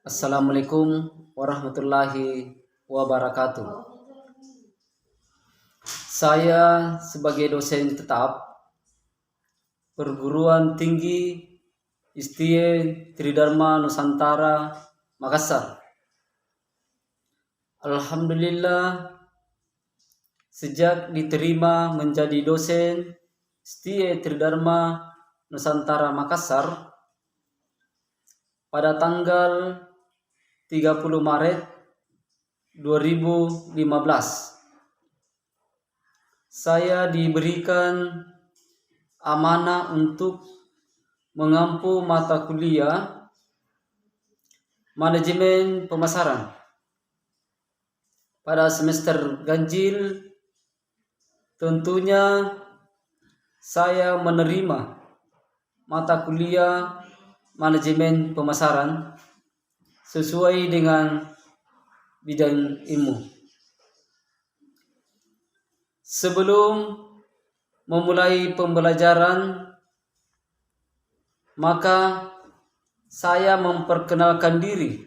Assalamualaikum warahmatullahi wabarakatuh. Saya sebagai dosen tetap Perguruan Tinggi Istie Tridharma Nusantara Makassar. Alhamdulillah, sejak diterima menjadi dosen Istie Tridharma Nusantara Makassar pada tanggal 30 Maret 2015, saya diberikan amanah untuk mengampu mata kuliah manajemen pemasaran pada semester ganjil. Tentunya saya menerima mata kuliah manajemen pemasaran sesuai dengan bidang ilmu. Sebelum memulai pembelajaran, maka saya memperkenalkan diri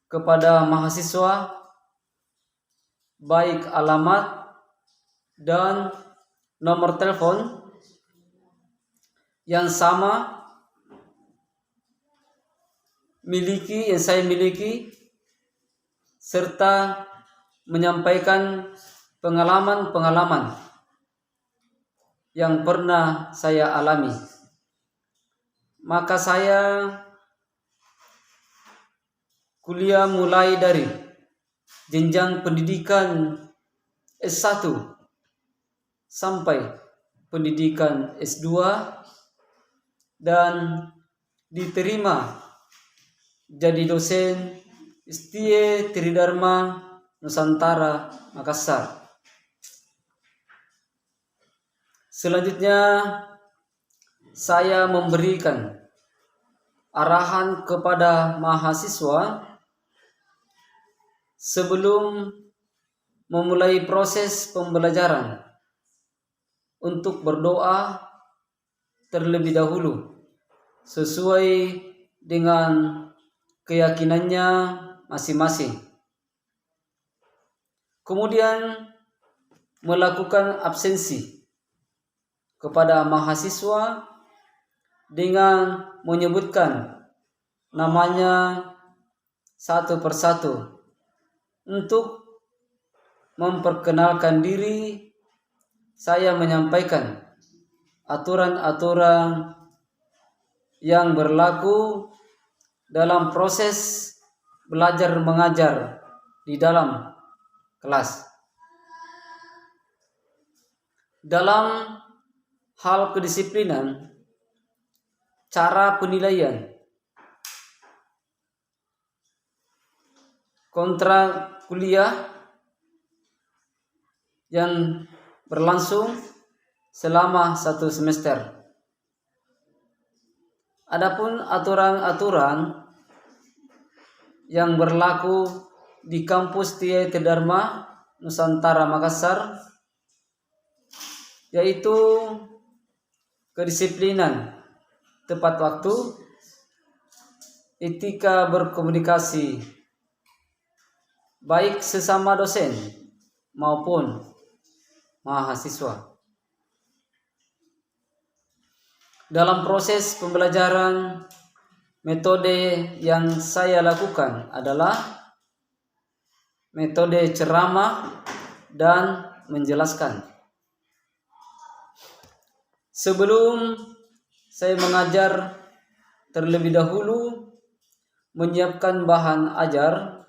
kepada mahasiswa, baik alamat dan nomor telepon yang sama yang saya miliki, serta menyampaikan pengalaman-pengalaman yang pernah saya alami. Maka saya kuliah mulai dari jenjang pendidikan S1 sampai pendidikan S2 dan diterima jadi dosen Istie Tridharma Nusantara Makassar. Selanjutnya, saya memberikan arahan kepada mahasiswa sebelum memulai proses pembelajaran untuk berdoa terlebih dahulu sesuai dengan keyakinannya masing-masing. Kemudian melakukan absensi kepada mahasiswa dengan menyebutkan namanya satu persatu untuk memperkenalkan diri. Saya menyampaikan aturan-aturan yang berlaku dalam proses belajar mengajar di dalam kelas. Dalam hal kedisiplinan, cara penilaian, kontrak kuliah yang berlangsung selama 1 semester. Adapun aturan-aturan yang berlaku di kampus Istie Tridharma Nusantara Makassar, yaitu kedisiplinan tepat waktu, etika berkomunikasi baik sesama dosen maupun mahasiswa. Dalam proses pembelajaran, metode yang saya lakukan adalah metode ceramah dan menjelaskan. Sebelum saya mengajar, terlebih dahulu menyiapkan bahan ajar,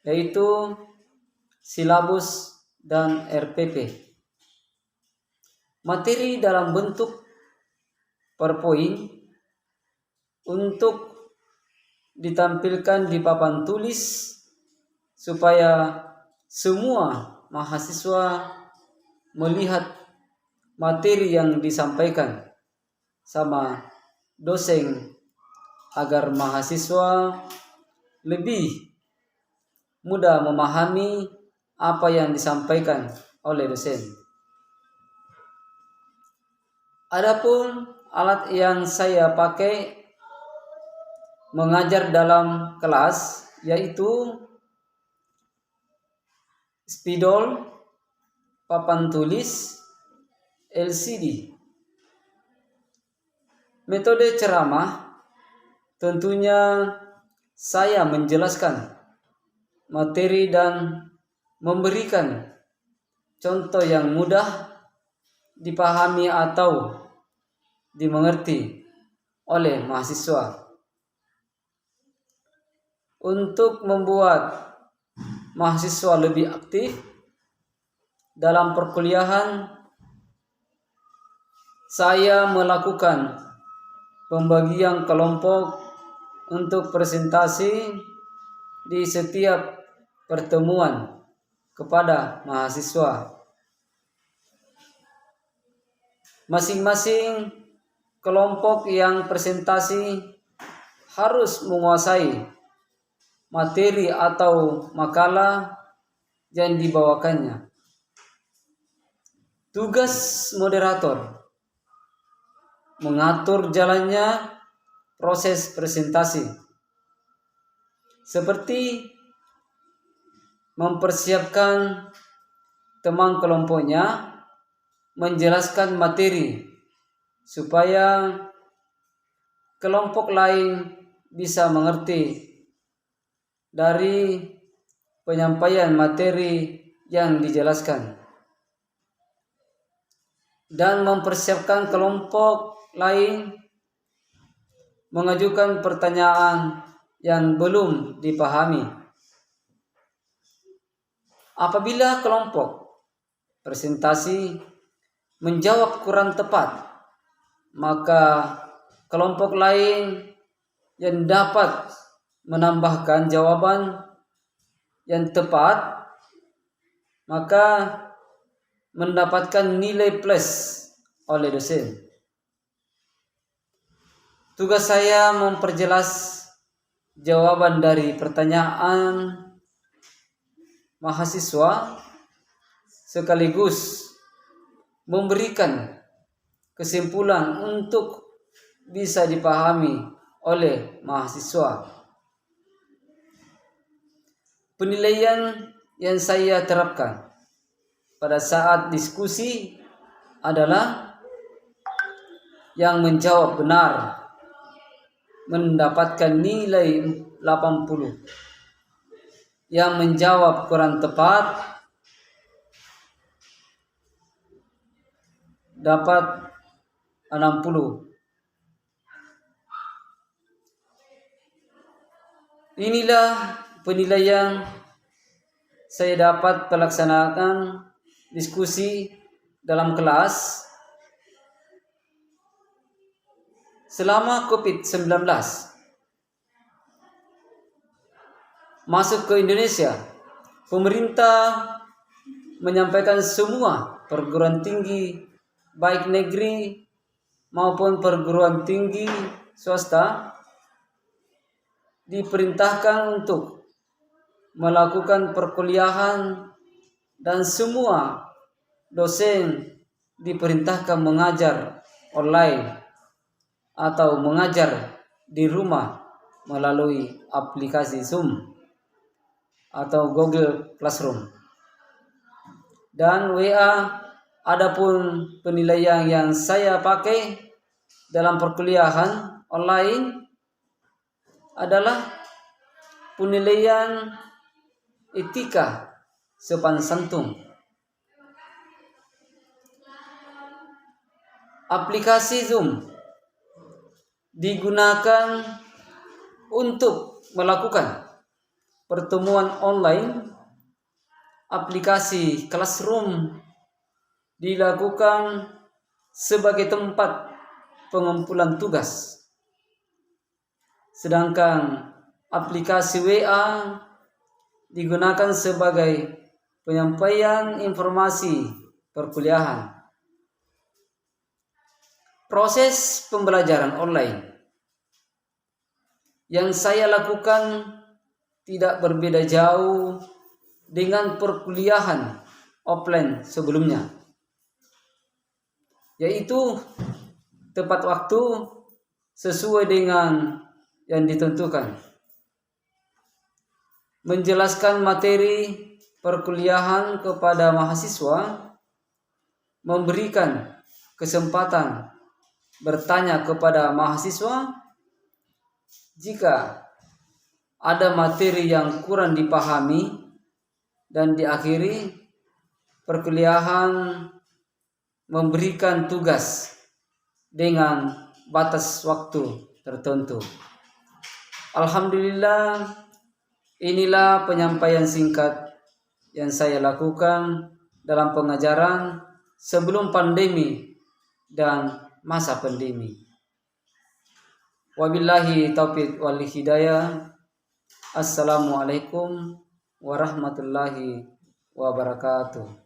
yaitu silabus dan RPP. Materi dalam bentuk PowerPoint untuk ditampilkan di papan tulis supaya semua mahasiswa melihat materi yang disampaikan sama dosen agar mahasiswa lebih mudah memahami apa yang disampaikan oleh dosen. Adapun alat yang saya pakai mengajar dalam kelas, yaitu spidol, papan tulis, LCD. Metode ceramah tentunya saya menjelaskan materi dan memberikan contoh yang mudah dipahami atau dimengerti oleh mahasiswa. Untuk membuat mahasiswa lebih aktif dalam perkuliahan, saya melakukan pembagian kelompok untuk presentasi di setiap pertemuan kepada mahasiswa. Masing-masing kelompok yang presentasi harus menguasai materi atau makalah yang dibawakannya. Tugas moderator mengatur jalannya proses presentasi, seperti mempersiapkan teman kelompoknya menjelaskan materi supaya kelompok lain bisa mengerti dari penyampaian materi yang dijelaskan, dan mempersiapkan kelompok lain mengajukan pertanyaan yang belum dipahami. Apabila kelompok presentasi menjawab kurang tepat, maka kelompok lain yang dapat menambahkan jawaban yang tepat maka mendapatkan nilai plus oleh dosen. Tugas saya memperjelas jawaban dari pertanyaan mahasiswa sekaligus memberikan kesimpulan untuk bisa dipahami oleh mahasiswa. Penilaian yang saya terapkan pada saat diskusi adalah yang menjawab benar mendapatkan nilai 80, yang menjawab kurang tepat dapat 60. Inilah penilaian saya dapat melaksanakan diskusi dalam kelas selama COVID-19 masuk ke Indonesia. Pemerintah menyampaikan semua perguruan tinggi baik negeri maupun perguruan tinggi swasta diperintahkan untuk melakukan perkuliahan, dan semua dosen diperintahkan mengajar online atau mengajar di rumah melalui aplikasi Zoom atau Google Classroom dan WA. Adapun penilaian yang saya pakai dalam perkuliahan online adalah penilaian etika sopan santun. Aplikasi Zoom digunakan untuk melakukan pertemuan online. Aplikasi Classroom dilakukan sebagai tempat pengumpulan tugas, sedangkan aplikasi WA digunakan sebagai penyampaian informasi perkuliahan. Proses pembelajaran online yang saya lakukan tidak berbeda jauh dengan perkuliahan offline sebelumnya, yaitu tepat waktu sesuai dengan yang ditentukan. Menjelaskan materi perkuliahan kepada mahasiswa, memberikan kesempatan bertanya kepada mahasiswa jika ada materi yang kurang dipahami, dan diakhiri perkuliahan memberikan tugas dengan batas waktu tertentu. Alhamdulillah, inilah penyampaian singkat yang saya lakukan dalam pengajaran sebelum pandemi dan masa pandemi. Wabillahi taufiq wal hidayah. Assalamualaikum warahmatullahi wabarakatuh.